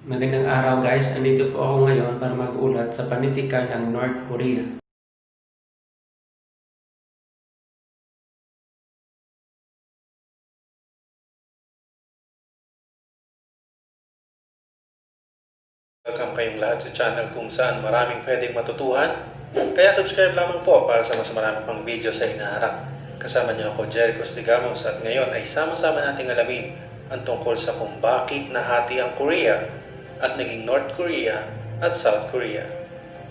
Magandang araw guys, andito po ako ngayon para mag-ulat sa panitikan ng North Korea. Welcome kayong lahat sa channel kung saan maraming pwedeng matutuhan. Kaya subscribe lamang po para sa mas marami pang video sa inaharap. Kasama niyo ako, Jericho Stigamos, at ngayon ay sama-sama nating alamin ang tungkol sa kung bakit nahati ang Korea at naging North Korea at South Korea.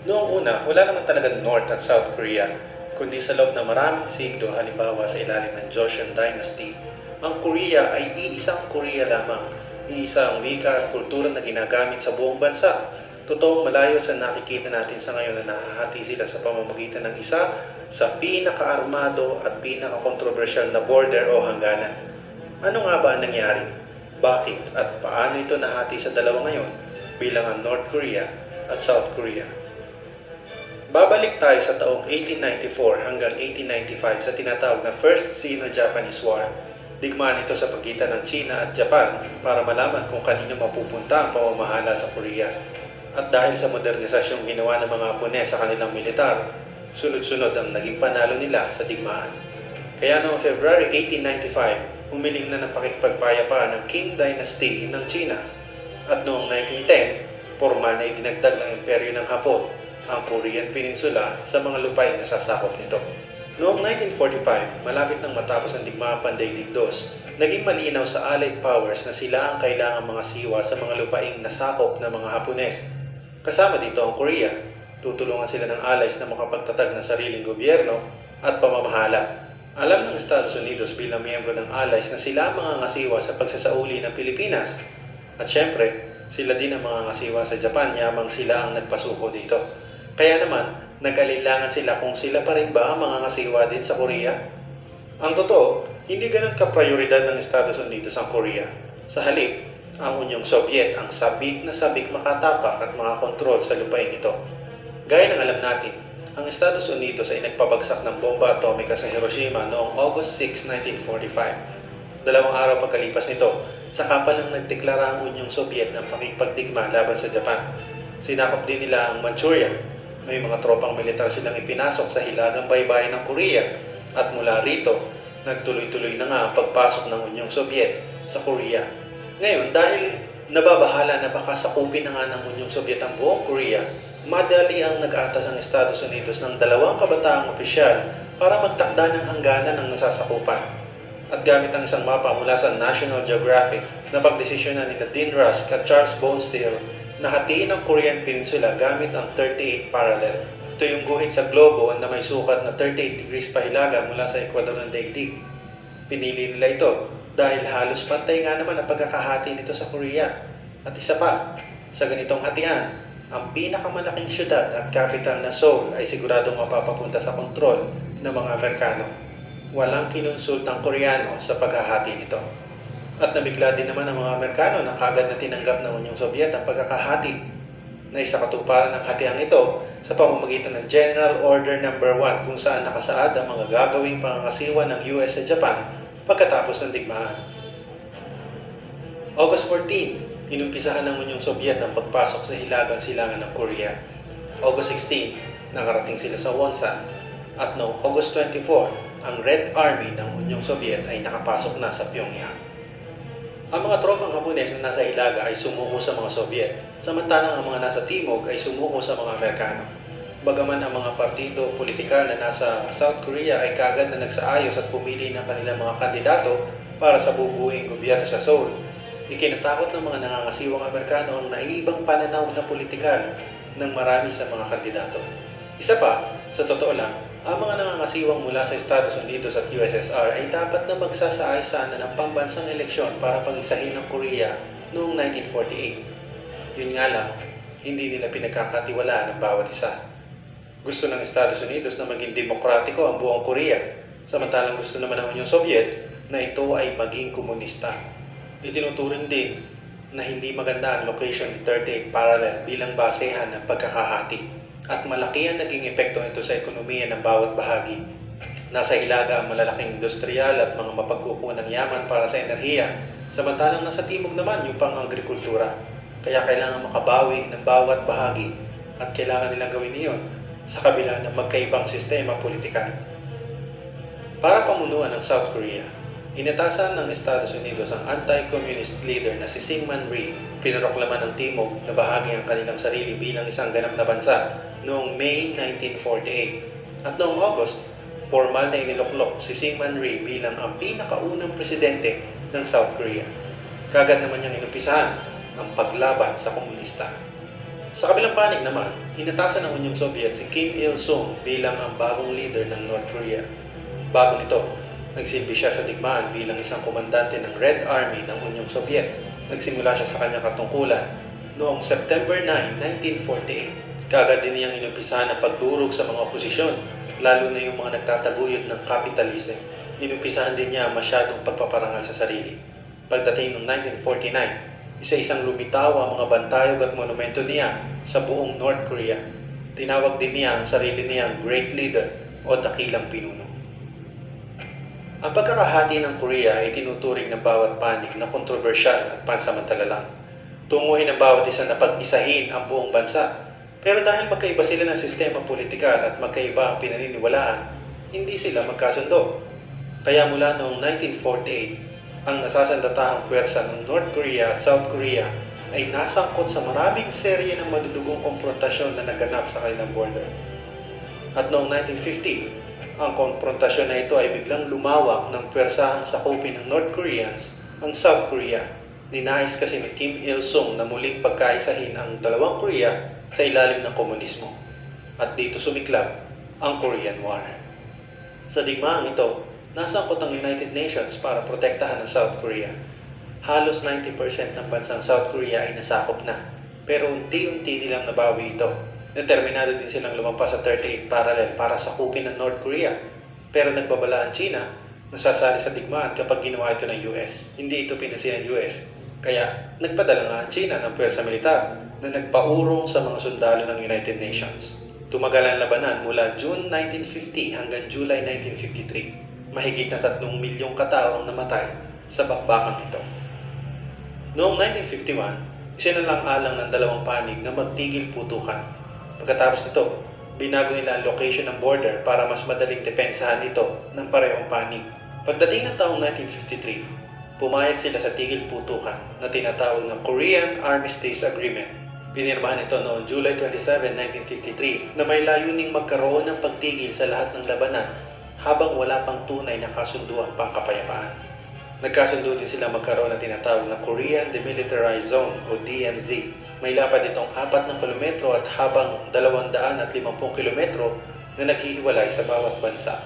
Noong una, wala naman talaga North at South Korea, kundi sa loob ng maraming siglo, halimbawa sa ilalim ng Joseon Dynasty, ang Korea ay iisang Korea lamang, iisang wika at kultura na ginagamit sa buong bansa. Totoong malayo sa nakikita natin sa ngayon na nahahati sila sa pamamagitan ng isa sa pinaka-armado at pinaka-kontrobersyal na border o hangganan. Ano nga ba ang nangyari? Bakit at paano ito nahati sa dalawa ngayon bilang ang North Korea at South Korea? Babalik tayo sa taong 1894 hanggang 1895 sa tinatawag na First Sino-Japanese War. Digmaan ito sa pagitan ng China at Japan para malaman kung kanino mapupunta ang pamamahala sa Korea. At dahil sa modernisasyong ginawa ng mga Hapone sa kanilang militar, sunod-sunod ang naging panalo nila sa digmaan. Kaya noong February 1895, umiling na ng pakikipagpayapaan ng Qing Dynasty ng China. At noong 1910, formal na idinagdag ng imperyo ng Hapon ang Korean Peninsula sa mga lupain na sasakop nito. Noong 1945, malapit nang matapos ang digmaang pandaigdig II, naging malinaw sa Allied Powers na sila ang kailangang mga siwa sa mga lupaing nasakop ng mga Hapones. Kasama dito ang Korea. Tutulungan sila ng Allies na makapagtatag ng sariling gobyerno at pamamahala. Alam ng Estados Unidos bilang miyembro ng Allies na sila ang mga ngasiwa sa pagsasauli ng Pilipinas. At syempre, sila din ang mga ngasiwa sa Japan, yamang sila ang nagpasuko dito. Kaya naman, nag-alilangan sila kung sila pa rin ba ang mga ngasiwa din sa Korea. Ang totoo, hindi ganun ka-prioridad ng Estados Unidos ang Korea. Sa halip, ang Unyong Soviet ang sabik na sabik makatapak at makakontrol sa lupain ito. Gaya ng alam natin, ang Estados Unidos ay nagpabagsak ng bomba atomika sa Hiroshima noong August 6, 1945. 2 araw pagkalipas nito, saka pa lang nagdeklara ang Unyong Soviet ng pakikipagdigma laban sa Japan. Sinakop din nila ang Manchuria. May mga tropang militar silang ipinasok sa hilagang baybayin ng Korea at mula rito, nagtuloy-tuloy na nga ang pagpasok ng Unyong Soviet sa Korea. Ngayon, dahil nababahala na baka sakupin na nga ng Unyong Soviet ang buong Korea, madali ang nag-atas ang Estados Unidos ng 2 kabataang opisyal para magtakda ng hangganan ng nasasakupan. At gamit ang isang mapa mula sa National Geographic na pagdesisyonan ni Dean Rusk at Charles Bonesteel na hatiin ang Korean Peninsula gamit ang 38 parallel. Ito yung guhit sa globo na may sukat na 38 degrees pahilaga mula sa ekwador ng daigdig. Pinili nila ito dahil halos pantay nga naman ang pagkakahati nito sa Korea. At isa pa, sa ganitong hatian, ang pinakamalaking syudad at capital na Seoul ay siguradong mapapapunta sa kontrol ng mga Amerikano. Walang kinonsultang Koreano sa paghahati nito. At nabigla din naman ang mga Amerikano na kagad na tinanggap ng Unyong Soviet ang pagkakahati na isa katuparan ng hatiang ito sa pamamagitan ng General Order No. 1 kung saan nakasaad ang mga gagawing pangangasiwa ng US sa Japan pagkatapos ng digmaan. August 14, inumpisahan ng Unyong Soviet ang pagpasok sa hilagang silangan ng Korea. August 16, nakarating sila sa Wonsan. At noong August 24, ang Red Army ng Unyong Soviet ay nakapasok na sa Pyongyang. Ang mga tropang Hapones na nasa Hilaga ay sumuko sa mga Soviet, samantalang ang mga nasa Timog ay sumuko sa mga Amerikano. Bagaman ang mga partido politikal na nasa South Korea ay kagad na nagsaayos at pumili ng kanilang mga kandidato para sa bubuing gobyerno sa Seoul, ikinatakot ng mga nangangasiwang Amerikano ang naiibang pananaw na politikal ng marami sa mga kandidato. Isa pa, sa totoo lang, ang mga nangangasiwang mula sa Estados Unidos at USSR ay dapat na magsasaay sana ng pambansang eleksyon para pag-isahin ng Korea noong 1948. Yun nga lang, hindi nila pinagkakatiwalaan ang bawat isa. Gusto ng Estados Unidos na maging demokratiko ang buong Korea, samantalang gusto naman ng Unyong Soviet na ito ay maging komunista. Itinuturing din na hindi maganda ang location 38 parallel bilang basehan ng pagkakahati. At malaki ang naging epekto nito sa ekonomiya ng bawat bahagi. Nasa Hilaga ang malalaking industrial at mga mapagkukunang yaman para sa enerhiya, samantalang nasa timog naman yung pang-agrikultura. Kaya kailangan makabawi ng bawat bahagi at kailangan nilang gawin iyon sa kabila ng magkaibang sistema politikal. Para pamunuan ng South Korea, inatasan ng Estados Unidos ang anti-communist leader na si Syngman Rhee. Pinoproklama ng Timog na bahagi ang kanilang sarili bilang isang ganap na bansa noong May 1948. At noong August, formal na iniluklok si Syngman Rhee bilang ang pinakaunang presidente ng South Korea. Kagad naman niyang inumpisahan ang paglaban sa komunista. Sa kabilang panig naman, inatasan ng Unyong Soviet si Kim Il-sung bilang ang bagong leader ng North Korea. Bago nito, nagsilbi siya sa digmaan bilang isang komandante ng Red Army ng Unyong Soviet. Nagsimula siya sa kanyang katungkulan noong September 9, 1948. Kaagad din niyang inumpisahan ang pagdurog sa mga oposisyon, lalo na yung mga nagtataguyod ng capitalism. Inumpisahan din niya ang masyadong pagpaparangal sa sarili. Pagdating noong 1949, isa-isang lumitaw ang mga bantayog at monumento niya sa buong North Korea. Tinawag din niya ang sarili niyang Great Leader o Dakilang Pinuno. Ang pagkakahati ng Korea ay tinuturing ng bawat panig na kontrobersyal at pansamantala lang. Tunguhin ng bawat isa na pag-isahin ang buong bansa. Pero dahil magkaiba sila ng sistema politikal at magkaiba ang pinaniniwalaan, hindi sila magkasundo. Kaya mula noong 1948, ang nasasandataang puwersa ng North Korea at South Korea ay nasangkot sa maraming serye ng madudugong komprontasyon na naganap sa kanilang border. At noong 1950, ang konfrontasyon na ito ay biglang lumawak ng puwersahang sakupin ng North Koreans ang South Korea. Ninais kasi ni Kim Il-sung na muling pagkaisahin ang dalawang Korea sa ilalim ng komunismo. At dito sumiklab ang Korean War. Sa digmaang ito, nasangkot ang United Nations para protektahan ang South Korea. Halos 90% ng bansang South Korea ay nasakop na, pero unti-unti nilang nabawi ito. Determinado din silang lumampas sa 38 parallel para sakupin ang North Korea. Pero nagbabala ang China, nasasali sa digmaan kapag ginawa ito ng US. Hindi ito pinansin ng US. Kaya nagpadala nga ang China ng puwersa militar na nagpaurong sa mga sundalo ng United Nations. Tumagal ang labanan mula June 1950 hanggang July 1953. Mahigit na 3 milyong katao ang namatay sa bakbakan ito. Noong 1951, isinalang-alang ng dalawang panig na magtigil putukan. Pagkatapos nito, binago nila ang location ng border para mas madaling depensahan ito ng parehong panig. Pagdating ng taong 1953, pumayag sila sa tigil putukan na tinatawag ng Korean Armistice Agreement. Pinirmahan ito noong July 27, 1953 na may layuning magkaroon ng pagtigil sa lahat ng labanan habang wala pang tunay na kasunduang pangkapayapaan. Nagkasundo din sila magkaroon ng tinatawag na Korean Demilitarized Zone o DMZ. May lapad itong 4 na kilometro at habang 250 kilometro na naghihiwalay sa bawat bansa.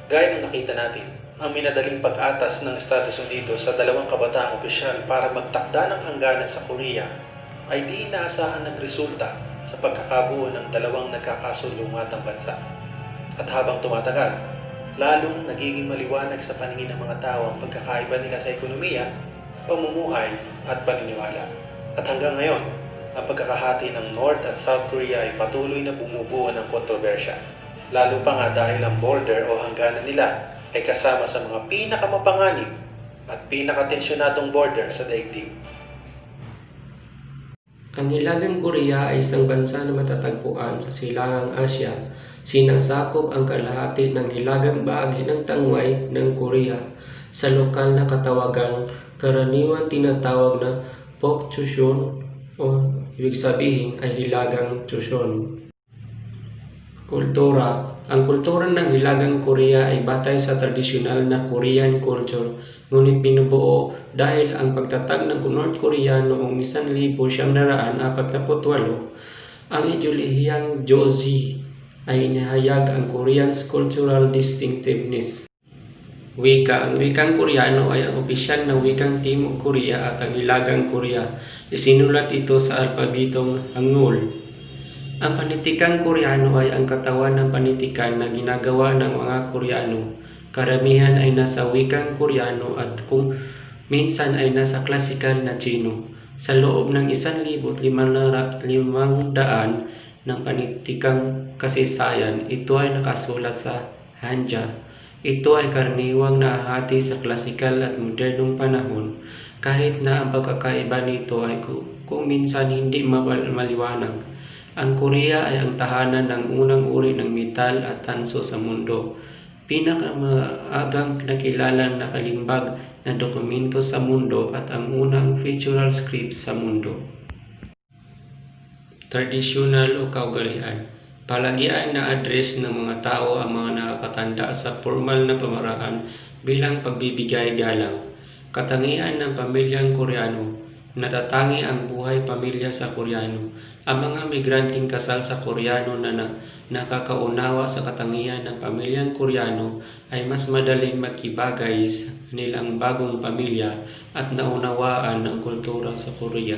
Gaya ng nakita natin, ang minadaling pag-atas ng Estados Unidos sa 2 kabataang opisyal para magtakda ng hangganan sa Korea ay di inaasahan nagresulta sa pagkakabuo ng 2 nagkakasulungatang bansa. At habang tumatagal, lalong nagiging maliwanag sa paningin ng mga tao ang pagkakaiba nila sa ekonomiya, pamumuhay at paniniwala. At hanggang ngayon, ang pagkakahati ng North at South Korea ay patuloy na bumubuo ng kontrobersya. Lalo pa nga dahil ang border o hangganan nila ay kasama sa mga pinakamapanganib at pinakatensyonadong border sa daigdig. Ang Hilagang Korea ay isang bansa na matatagpuan sa Silangang Asya. Sinasakop ang kalahati ng hilagang bahagi ng tangway ng Korea. Sa lokal na katawagan, karaniwan tinatawag na Pokchusyon o ibig sabihin ay Hilagang Chuson. Kultura. Ang kultura ng Hilagang Korea ay batay sa tradisyonal na Korean culture, ngunit binubuo dahil ang pagtatag ng North Korea noong 1948, ang ideolohiyang Joseon ay inihayag ang Korean's cultural distinctiveness. Wika. Ang wikang Koreano ay ang opisyal na wikang Timog Korea at ang Hilagang Korea. Isinulat ito sa alpabetong Hangul. Ang panitikang Koreano ay ang katawan ng panitikan na ginagawa ng mga Koreano. Karamihan ay nasa wikang Koreano at kung minsan ay nasa klasikal na Chino. Sa loob ng 1,500 ng panitikang kasaysayan, ito ay nakasulat sa Hanja. Ito ay karaniwang nahahati sa klasikal at modernong panahon, kahit na ang pagkakaiba nito ay kung minsan hindi maliwanag. Ang Korea ay ang tahanan ng unang uri ng metal at tanso sa mundo. Pinakamaagang nakilala na kalimbag na dokumento sa mundo at ang unang featural script sa mundo. Tradisyonal o kaugalian. Palagian na address ng mga tao ang mga nakakatanda sa formal na pamaraan bilang pagbibigay galang. Katangian ng pamilyang Koreano. Natatangi ang buhay pamilya sa Koreano. Ang mga migranteng kasal sa Koreano na nakakaunawa sa katangian ng pamilyang Koreano ay mas madaling makibagay sa kanilang bagong pamilya at naunawaan ang kultura sa Korea.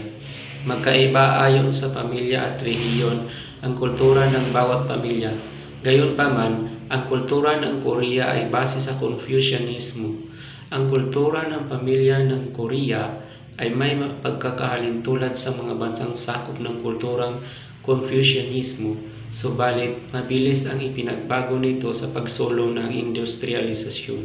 Magkaiba ayon sa pamilya at rehiyon ang kultura ng bawat pamilya. Gayunpaman, ang kultura ng Korea ay base sa Confucianismo. Ang kultura ng pamilya ng Korea ay may pagkakahalintulad sa mga bansang sakop ng kulturang Confucianismo, subalit mabilis ang ipinagbago nito sa pagsulong ng industrialisasyon.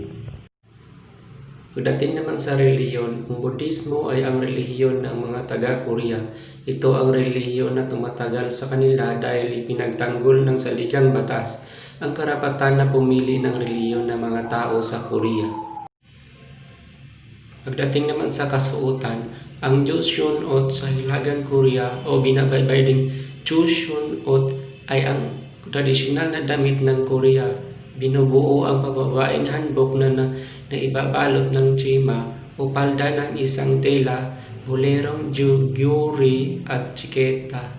Pagdating naman sa relihiyon, ang Budismo ay ang relihiyon ng mga taga-Korea. Ito ang relihiyon na tumatagal sa kanila dahil ipinagtanggol ng saligang batas ang karapatan na pumili ng relihiyon ng mga tao sa Korea. Pagdating naman sa kasuotan, ang Joseon-ot sa Hilagang Korea o binabaybay ding Joseon-ot ay ang tradisyonal na damit ng Korea. Binubuo ang babaeng hanbok na ibabalot ng chima o palda ng isang tela, bolerong gyuri at tsiketa.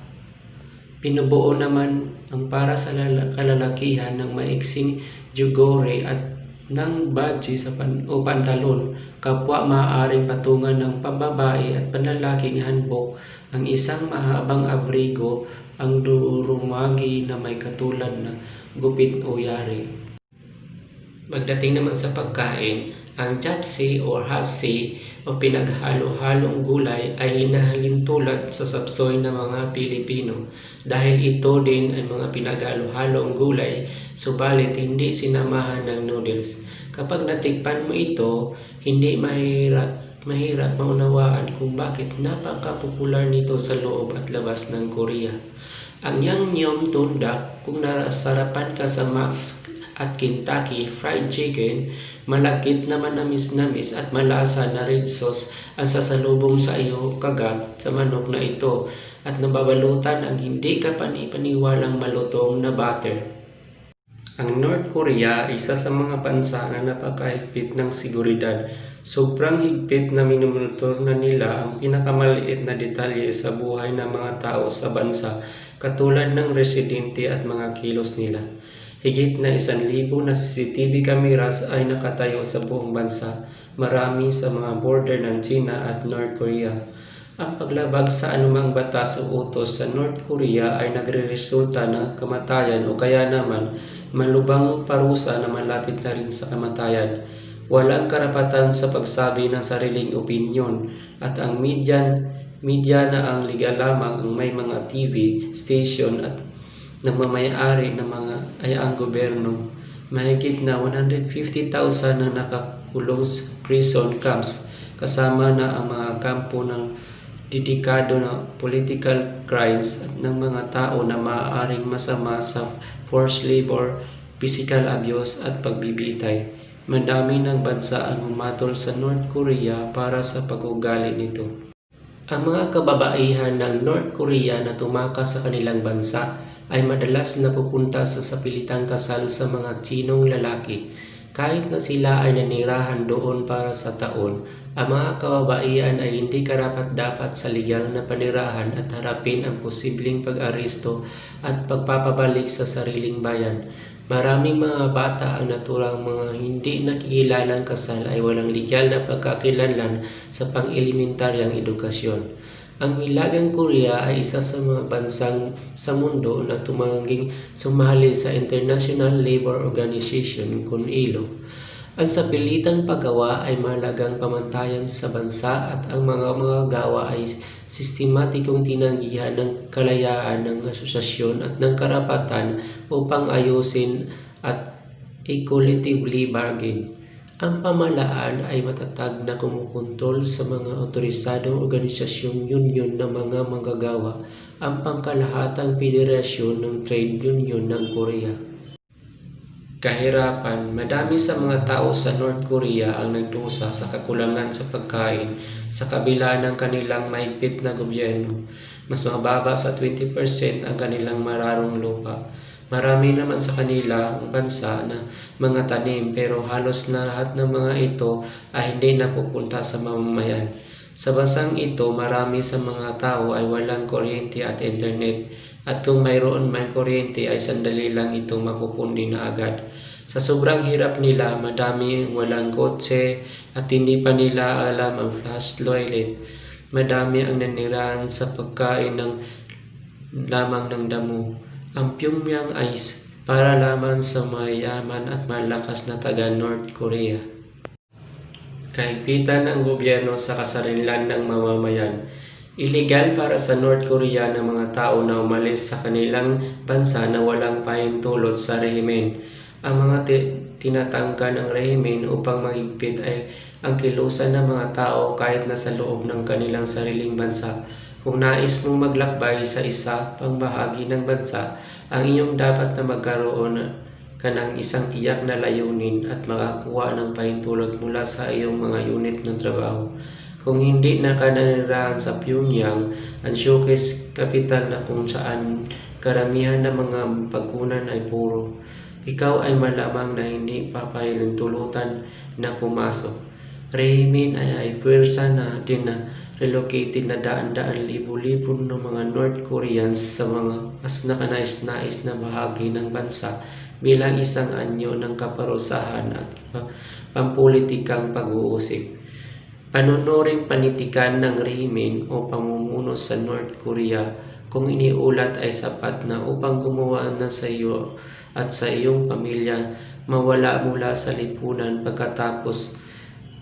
Binubuo naman ang para sa kalalakihan ng maiksing jugore at ng baji o pantalon. Kapwa maaaring patungan ng pababae at panlalaking hanbok ang isang mahabang abrigo, ang durumagi na may katulad na gupit o yari. Pagdating naman sa pagkain, ang japsi o hapsi o pinaghalo-halong gulay ay hinahalintulad sa sapsoy ng mga Pilipino dahil ito din ay mga pinaghalo-halong gulay, subalit hindi sinamahan ng noodles. Kapag natikpan mo ito, hindi mahirap maunawaan kung bakit napaka-popular nito sa loob at labas ng Korea. Ang Yangnyum Tundak, kung nasarapan ka sa Max at Kentucky Fried Chicken, malagkit na manamis-namis at malasa na red sauce ang sasalubong sa iyo kagat sa manok na ito at nababalutan ang hindi ka panipaniwalang malutong na butter. Ang North Korea ay isa sa mga bansa na napakahigpit ng seguridad. Sobrang higpit na minumonitor na nila ang pinakamaliit na detalye sa buhay ng mga tao sa bansa, katulad ng residente at mga kilos nila. Higit na 1,000 na CCTV cameras ay nakatayo sa buong bansa, marami sa mga border ng China at North Korea. Ang paglabag sa anumang batas o utos sa North Korea ay nagreresulta ng kamatayan o kaya naman malubhang parusa na malapit na rin sa kamatayan. Walang karapatan sa pagsabi ng sariling opinyon at ang media na ang legal lamang ang may mga TV station at nagmamayari ng mga ay ang gobyerno. Mahigit na 150,000 na nakakulong sa prison camps, kasama na ang mga kampo ng dedikado na political crimes at ng mga tao na maaaring masama sa forced labor, physical abuse at pagbibitay. Madami ng bansa ang humatol sa North Korea para sa pag-ugali nito. Ang mga kababaihan ng North Korea na tumakas sa kanilang bansa ay madalas napupunta sa sapilitang kasal sa mga Tsinong lalaki. Kahit na sila ay nanirahan doon para sa taon, ang mga kababaihan ay hindi karapat-dapat sa legal na panirahan at harapin ang posibleng pag-aresto at pagpapabalik sa sariling bayan. Maraming mga bata ang naturang mga hindi nakikilalang kasal ay walang legal na pagkakilanlan sa pang-elementaryang edukasyon. Ang Hilagang Korea ay isa sa mga bansang sa mundo na tumangging sumali sa International Labour Organization kung ILO. Ang sapilitang paggawa ay mahalagang pamantayan sa bansa at ang mga gawa ay sistematikong tinanggihan ng kalayaan ng asosasyon at ng karapatan upang ayusin at equitatively bargain. Ang pamahalaan ay matatag na kumukontrol sa mga otorisadong organisasyong union ng mga manggagawa, ang pangkalahatang federasyon ng trade union ng Korea. Kahirapan. Madami sa mga tao sa North Korea ang nagdusa sa kakulangan sa pagkain sa kabila ng kanilang mahigpit na gobyerno. Mas mababa sa 20% ang kanilang mararong lupa. Marami naman sa kanila ang bansa na mga tanim pero halos na lahat ng mga ito ay hindi napupunta sa mamamayan. Sa bansang ito, marami sa mga tao ay walang kuryente at internet. At kung mayroon man kuryente ay sandali lang itong mapupundi na agad. Sa sobrang hirap nila, madami walang kotse at hindi pa nila alam ang flash toilet. Madami ang nanirahan sa pagkain lamang ng damo. Ang Pyongyang ay para lamang sa mayaman at malakas na taga North Korea. Kahigpitan ng gobyerno sa kasarilan ng mamamayan. Illegal para sa North Korea ng mga tao na umalis sa kanilang bansa na walang pahintulot sa rehimen. Ang mga tinatangka ng rehimen upang mahigpit ay ang kilusan ng mga tao kahit nasa loob ng kanilang sariling bansa. Kung nais mong maglakbay sa isa pang bahagi ng bansa, ang iyong dapat na magkaroon ka ng isang tiyak na layunin at makakuha ng pahintulot mula sa iyong mga unit ng trabaho. Kung hindi nakanirahan sa Pyongyang, ang showcase capital na kung saan karamihan ng mga pagkunan ay puro, ikaw ay malamang na hindi papahintulutan na pumasok. Rehimen ay pwersa na relocated na daan-daan libo-libo ng mga North Koreans sa mga mas nakanais-nais na bahagi ng bansa bilang isang anyo ng kaparusahan at pampulitikang pag-uusig. Panunuring panitikan ng rehimen o pamumuno sa North Korea kung iniulat ay sapat na upang gumawa na sa iyo at sa iyong pamilya mawala mula sa lipunan pagkatapos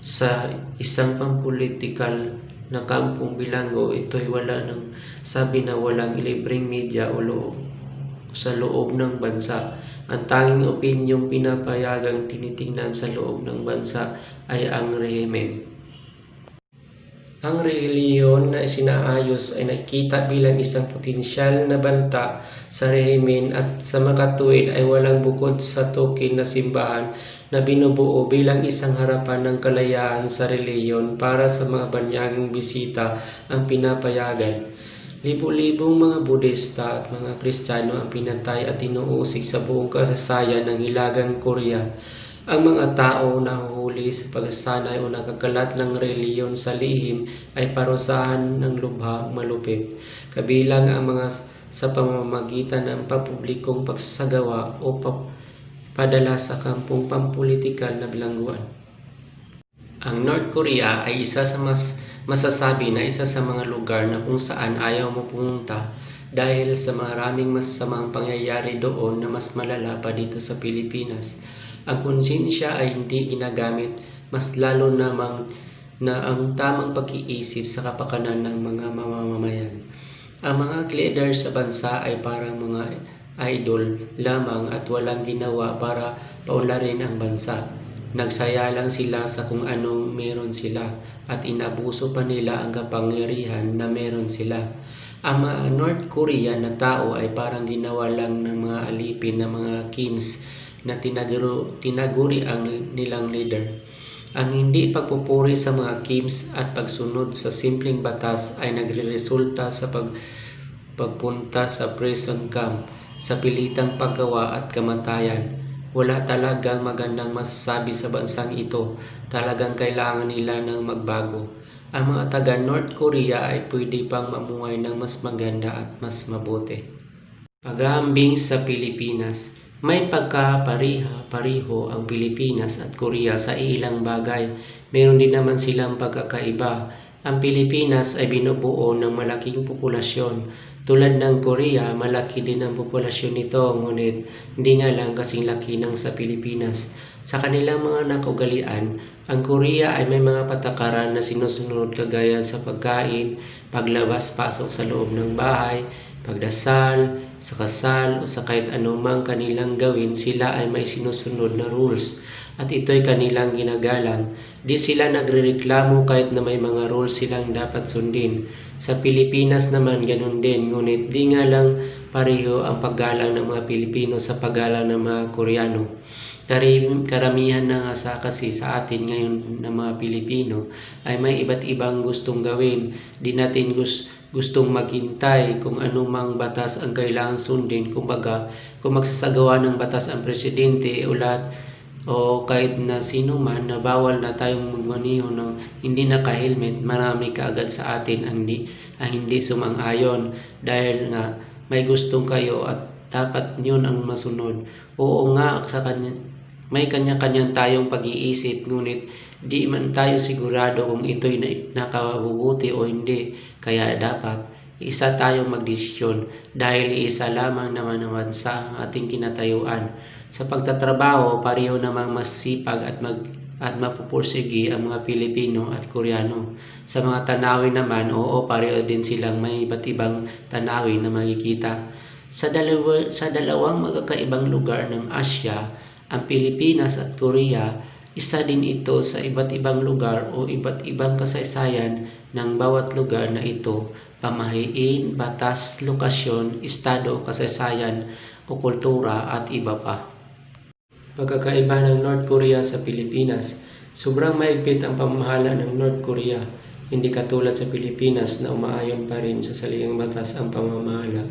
sa isang pampulitikal na kampong bilanggo. Ito'y wala ng sabi na walang libreng media o sa loob ng bansa. Ang tanging opinyong pinapayagang tinitingnan sa loob ng bansa ay ang rehimen. Ang relihiyon na isinaayos ay nakikita bilang isang potensyal na banta sa rehimen at sa makatuwid ay walang bukod sa token na simbahan na binubuo bilang isang harapan ng kalayaan sa relihiyon para sa mga banyaging bisita ang pinapayagan. Libo-libong mga Budista at mga Kristiyano ang pinatay at inuusig sa buong kasaysayan ng Hilagang Korea. Ang mga tao na huli sa pagsasanay o nakakalat ng relihiyon sa lihim ay parusahan ng lubhang malupit, kabilang ang mga sa pamamagitan ng pampublikong pagsasagawa o padala sa kampong pampulitikal na bilangguan. Ang North Korea ay isa sa masasabi na isa sa mga lugar na kung saan ayaw mo pumunta dahil sa maraming masasamang pangyayari doon na mas malala pa dito sa Pilipinas. Ang konsensya ay hindi ginagamit, mas lalo namang na ang tamang pag-iisip sa kapakanan ng mga mamamayan. Ang mga leader sa bansa ay parang mga idol lamang at walang ginawa para paunlarin ang bansa. Nagsaya lang sila sa kung anong meron sila at inabuso pa nila ang kapangyarihan na meron sila. Ang mga North Korea na tao ay parang ginawa lang ng mga alipin na mga Kims na tinaguri ang nilang leader. Ang hindi pagpupuri sa mga Kims at pagsunod sa simpleng batas ay nagreresulta sa pagpunta sa prison camp, sa pilitang paggawa at kamatayan. Wala talagang magandang masasabi sa bansang ito. Talagang kailangan nila ng magbago. Ang mga taga North Korea ay pwede pang mamuhay ng mas maganda at mas mabuti. Pag-aambing sa Pilipinas. May pagkapariho ang Pilipinas at Korea sa ilang bagay. Meron din naman silang pagkakaiba. Ang Pilipinas ay binubuo ng malaking populasyon. Tulad ng Korea, malaki din ang populasyon nito, ngunit hindi nga lang kasing laki ng sa Pilipinas. Sa kanilang mga nakugalian, ang Korea ay may mga patakaran na sinusunod kagaya sa pagkain, paglabas-pasok sa loob ng bahay, pagdasal, sa kasal o sa kahit anumang kanilang gawin, sila ay may sinusunod na rules. at ito'y kanilang ginagalang. Di sila nagrereklamo kahit na may mga rules silang dapat sundin. Sa Pilipinas naman ganun din, ngunit di nga lang pareho ang paggalang ng mga Pilipino sa paggalang ng mga Koreano. Karamihan na nga kasi sa atin ngayon ng mga Pilipino ay may iba't ibang gustong gawin. Di natin gustong maghintay kung anumang batas ang kailangan sundin. Kumbaga, kung magsasagawa ng batas ang presidente o kahit na sino man na bawal na tayong magmaneho ng hindi naka-helmet, marami kaagad sa atin ang hindi sumang-ayon dahil nga may gustong kayo at dapat yun ang masunod. Oo nga, may kanya-kanyang tayong pag-iisip, ngunit di man tayo sigurado kung ito'y nakabubuti o hindi. Kaya dapat isa tayong magdesisyon dahil isa lamang naman sa ating kinatayuan. Sa pagtatrabaho, pareho namang masipag at mapupursigi ang mga Pilipino at Koreano. Sa mga tanawin naman, oo, pareho din silang may iba't ibang tanawin na makikita. Sa dalawang magkakaibang lugar ng Asya, ang Pilipinas at Korea, isa din ito sa iba't ibang lugar o iba't ibang kasaysayan ng bawat lugar na ito, pamahiin, batas, lokasyon, estado, kasaysayan o kultura at iba pa. Pagkakaiba ng North Korea sa Pilipinas, sobrang maigpit ang pamamahala ng North Korea. Hindi katulad sa Pilipinas na umaayon pa rin sa saligang batas ang pamamahala.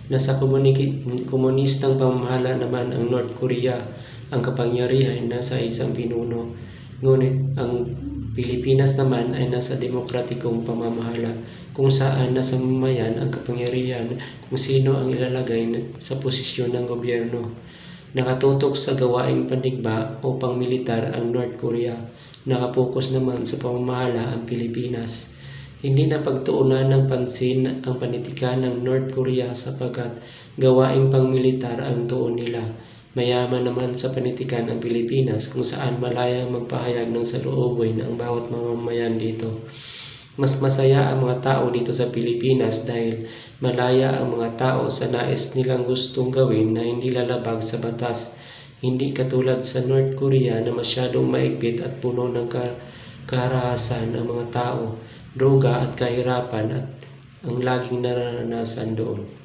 Nasa komunistang pamamahala naman ang North Korea, ang kapangyarihan nasa isang pinuno. Ngunit ang Pilipinas naman ay nasa demokratikong pamamahala kung saan nasa mamayan ang kapangyarihan kung sino ang ilalagay sa posisyon ng gobyerno. Nakatutok sa gawaing pandigma o pangmilitar ang North Korea. Nakapokus naman sa pamamahala ang Pilipinas. Hindi na pagtuunan ng pansin ang panitikan ng North Korea sapagkat gawaing pangmilitar ang tuon nila. Mayaman naman sa panitikan ang Pilipinas kung saan malayang magpahayag ng saloobin ang bawat mamamayan dito. Mas masaya ang mga tao dito sa Pilipinas dahil malaya ang mga tao sa nais nilang gustong gawin na hindi lalabag sa batas. Hindi katulad sa North Korea na masyadong maigpit at puno ng karahasan ang mga tao, droga at kahirapan at ang laging nararanasan doon.